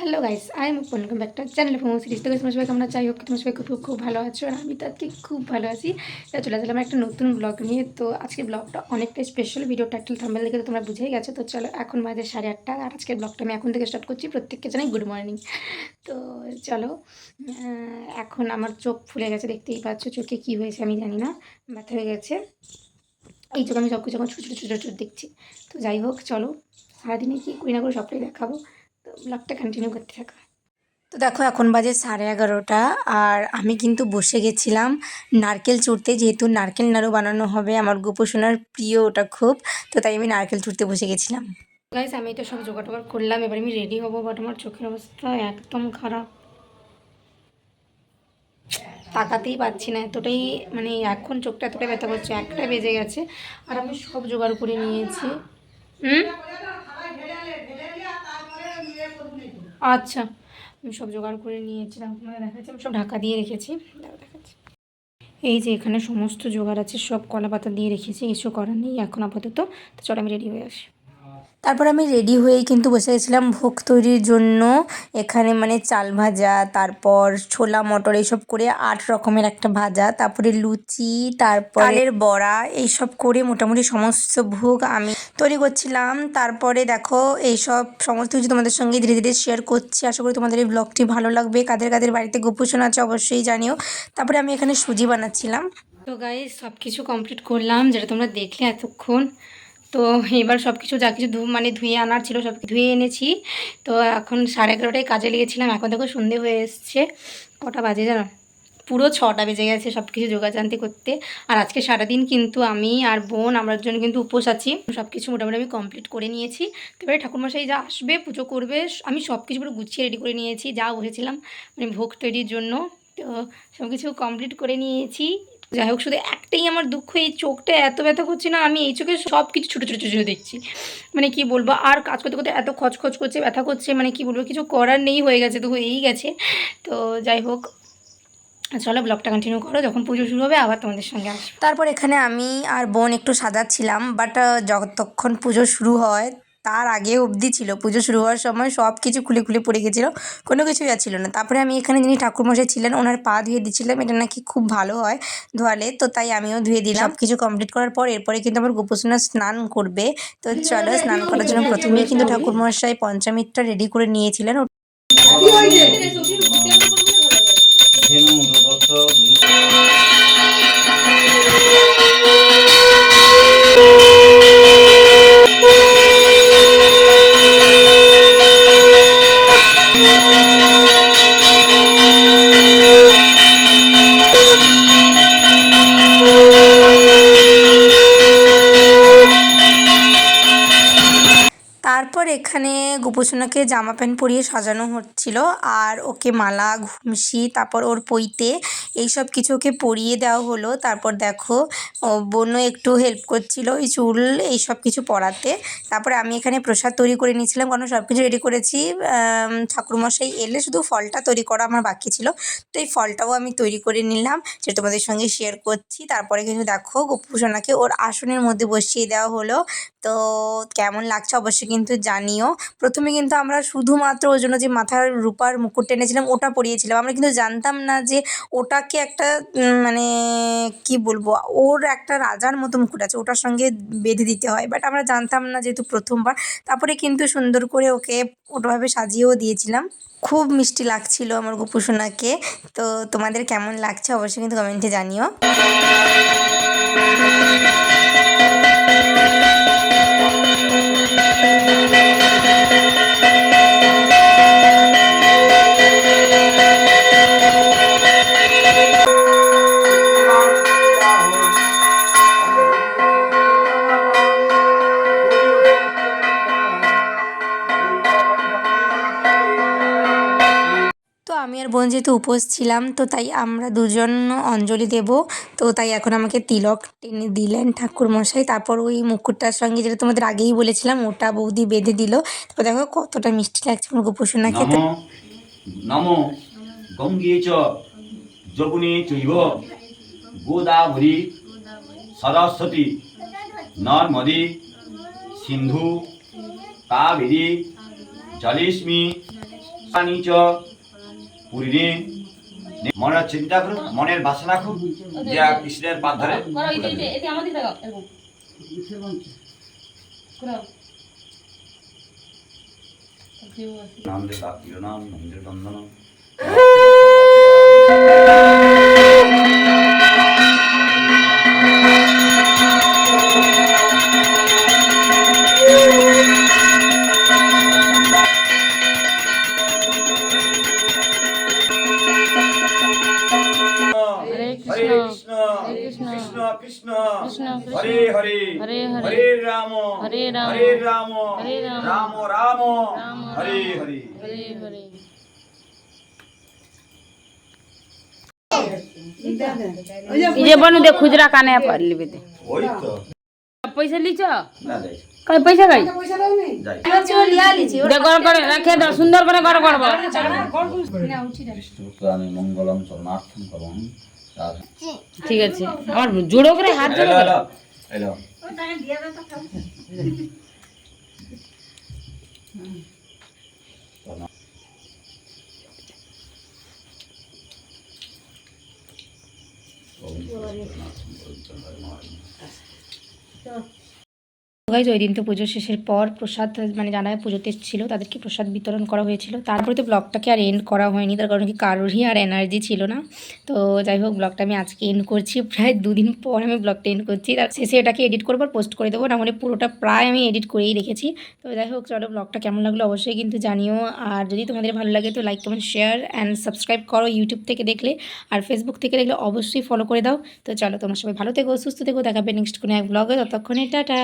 Hello guys, I am welcome back to channel phone series. তো তোমার সবাই কেমন আছো? আই হোপ তোমার সবাই খুব খুব ভালো আছো, আর আমি তো আজকে খুব ভালো আছি। তা চলে আসলাম একটা নতুন ব্লগ নিয়ে। তো আজকে ব্লগটা অনেকটাই স্পেশাল, ভিডিও টাইটেল থাম্বনেল দেখে তো তোমরা বুঝেই গেছো। তো চলো, এখন বাজে 8:30, আর আজকের ব্লগটা আমি এখন থেকে স্টার্ট করছি। প্রত্যেককে জানাই গুড মর্নিং। তো চলো, এখন আমার চোখ ফুলে গেছে, দেখতেই পাচ্ছ। চোখে কী হয়েছে আমি জানি না, ব্যথা হয়ে গেছে এই চোখে। আমি সব কিছু এখন ছোটো ছোটো ছোটো ছোটো দেখছি। তো যাই হোক, চলো সারাদিনে কী করি না করে সবটাই দেখাবো। তো ব্লগটা কন্টিনিউ করতে থাকো। তো দেখো, এখন বাজে 11:30, আর আমি কিন্তু বসে গেছিলাম নারকেল চুড়তে, যেহেতু নারকেল নাড়ু বানানো হবে। আমার গোপোষণার প্রিয় ওটা খুব, তো তাই আমি নারকেল চুড়তে বসে গেছিলাম। গাইস, আমি তো সব জোগাড় টোগাড় করলাম, এবার আমি রেডি হবো। বাট আমার চোখের অবস্থা একদম খারাপ, তাকাতেই পাচ্ছি না, এতটাই মানে এখন চোখটা এতটাই ব্যথা করছে। 1টা বেজে গেছে, আর আমি সব জোগাড় করে নিয়েছি। আচ্ছা, আমি সব জোগাড় করে নিয়েছিলাম, তোমাদের দেখাচ্ছি। আমি সব ঢাকা দিয়ে রেখেছি, দেখাচ্ছি। এই যে এখানে সমস্ত জোগাড় আছে, সব কলা পাতা দিয়ে রেখেছি, কিছু করার নেই এখন আপাতত। তো চলো আমি রেডি হয়ে আসি। তারপর আমি রেডি হয়েই কিন্তু বসে গেছিলাম ভোগ তৈরির জন্য। এখানে মানে চাল ভাজা, তারপর ছোলা মটর এইসব করে 8 রকমের একটা ভাজা, তারপরে লুচি, তারপর তালের বড়া, এইসব করে মোটামুটি সমস্ত ভোগ আমি তৈরি করছিলাম। তারপরে দেখো, এইসব সমস্ত কিছু তোমাদের সঙ্গে ধীরে ধীরে শেয়ার করছি। আশা করি তোমাদের এই ব্লগটি ভালো লাগবে। কাদের কাদের বাড়িতে গোপোষণ আছে অবশ্যই জানিও। তারপরে আমি এখানে সুজি বানাচ্ছিলাম। তো গাইস, সব কিছু কমপ্লিট করলাম, যেটা তোমরা দেখলে এতক্ষণ। তো এবার সব কিছু যা কিছু ধুয়ে আনার ছিল সব ধুয়ে এনেছি। তো এখন 11:30টায় কাজে লেগেছিলাম। এখন দেখো সন্ধে হয়ে এসছে। কটা বাজে জানো? পুরো 6টা বেজে গেছে সব কিছু জোগাড়জান্তি করতে। আর আজকে সারাদিন কিন্তু আমি আর বোন আমার জন্য কিন্তু উপোস আছি। সব কিছু মোটামুটি আমি কমপ্লিট করে নিয়েছি। তো এবারে ঠাকুরমশাই যা আসবে, পুজো করবে, আমি সব কিছু পুরো গুছিয়ে রেডি করে নিয়েছি, যা বসেছিলাম মানে ভোগ তৈরির জন্য। তো সব কিছু কমপ্লিট করে নিয়েছি। যাই হোক, শুধু একটাই আমার দুঃখ, এই চোখটা এত ব্যথা করছে না, আমি এই চোখে সব কিছু ছোটো ছোটো ছোটো দেখছি। মানে কি বলবো, আর কাজ করতে করতে এত খচখচ করছে, ব্যথা করছে, মানে কি বলবো, কিছু করার নেই, হয়ে গেছে তো হয়েই গেছে। তো যাই হোক, চলো ব্লগটা কন্টিনিউ করো, যখন পুজো শুরু হবে আবার তোমাদের সঙ্গে আসবো। তারপর এখানে আমি আর বোন একটু সাজাচ্ছিলাম, বাট যতক্ষণ পুজো শুরু হয় তার আগে অবধি ছিল। পুজো শুরু হওয়ার সময় সব কিছু খুলে খুলে পড়ে গেছিলো, কোনো কিছুই আর ছিল না। তারপরে আমি এখানে যিনি ঠাকুরমশাই ছিলেন ওনার পা ধুয়ে দিচ্ছিলাম, এটা নাকি খুব ভালো হয় ধোয়ালে, তো তাই আমিও ধুয়ে দিলাম। সব কিছু কমপ্লিট করার পর এরপরে কিন্তু আমার গোপোষণা স্নান করবে। তো চলো, স্নান করার জন্য প্রথমেই কিন্তু ঠাকুরমশাই পঞ্চামৃতটা রেডি করে নিয়েছিলেন। তারপর এখানে গোপোষণাকে জামা প্যান্ট পরিয়ে সাজানো হচ্ছিল, আর ওকে মালা, ঘুমসি, তারপর ওর পইতে এইসব কিছু ওকে পরিয়ে দেওয়া হলো। তারপর দেখো, বোনও একটু হেল্প করছিল ওই চুল এইসব কিছু পরাতে। তারপরে আমি এখানে প্রসাদ তৈরি করে নিয়েছিলাম, কারণ সব কিছু রেডি করেছি। ঠাকুরমশাই এলে শুধু ফলটা তৈরি করা আমার বাকি ছিল, তো এই ফলটাও আমি তৈরি করে নিলাম, যেটা তোমাদের সঙ্গে শেয়ার করছি। তারপরে কিন্তু দেখো, গোপোষণাকে ওর আসনের মধ্যে বসিয়ে দেওয়া হলো। তো কেমন লাগছে অবশ্যই কিন্তু জানিও। প্রথমে কিন্তু আমরা শুধুমাত্র ওর জন্য যে মাথার রূপার মুকুট টেনেছিলাম ওটা পরিয়েছিলাম, আমরা কিন্তু জানতাম না যে ওটাকে একটা মানে কি বলবো, ওর একটা রাজার মতো মুকুট আছে, ওটার সঙ্গে বেঁধে দিতে হয়, বাট আমরা জানতাম না যেহেতু প্রথমবার। তারপরে কিন্তু সুন্দর করে ওকে ওটাভাবে সাজিয়েও দিয়েছিলাম। খুব মিষ্টি লাগছিল আমার গোপোষণাকে। তো তোমাদের কেমন লাগছে অবশ্যই কিন্তু কমেন্টে জানিও। তো আমি আর বোন যেহেতু উপোস ছিলাম, তো তাই আমরা দুজন অঞ্জলি দেব। তো তাই এখন আমাকে তিলক টেনে দিলেন ঠাকুরমশাই। তারপর ওই মুকুটটার সঙ্গে, যেটা তোমাদের আগেই বলেছিলাম, ওটা বৌদি বেঁধে দিল। তারপর দেখো কতটা মিষ্টি লাগছে আমার গোপোষণাকে। নমো গঙ্গে চ যমুনে চৈব গোদাবরী সরস্বতী নর্মদে সিন্ধু কাবেরী জলেস্মি নিচ পুরিনি মনের চিন্তা করো, মনের বাসনা করো যে কৃষ্ণের পাদ ধরে নাম দে নাম মন্দির বন্দন কৃষ্ণ হরে হরে হরে রাম রাম রাম হরে হরে। ये बनू दे खुजरा काने पर लिबे दे ওই তো पैसा लीच না যাই कई पैसा गई যাই दे गड़ कर रखे दे सुंदर करे गड़ गड़ বিষ্ণুপ্রাণে মঙ্গলম চরণার্থম করম। ठीक আছে আমার জোড়ো করে হাত জোড়ো করে এলো গাইজ ওই দিন তো পুজো শেষের পর প্রসাদ মানে যারা পুজোতে ছিল তাদেরকে প্রসাদ বিতরণ করা হয়েছিল। তারপরে তো ব্লগটাকে আর এন্ড করা হয়নি, তার কারণ কি কারোরই আর এনার্জি ছিল না। তো যাই হোক ব্লগটা আমি আজকে এন্ড করছি, প্রায় 2 দিন পর আমি ব্লগটা এন্ড করছি। তার শেষে এটাকে এডিট করবো আর পোস্ট করে দেবো, না হলে পুরোটা প্রায় আমি এডিট করেই রেখেছি। তো যাই হোক চলো ব্লগটা কেমন লাগলো অবশ্যই কিন্তু জানিও, আর যদি তোমাদের ভালো লাগে তো like comment share and subscribe করো ইউটিউব থেকে দেখলে, আর ফেসবুক থেকে দেখলে অবশ্যই ফলো করে দাও। তো চলো তোমরা সবাই ভালো থেকো, সুস্থ থেকো, দেখাবে নেক্সট কোনো এক ব্লগে, ততক্ষণে টাটা।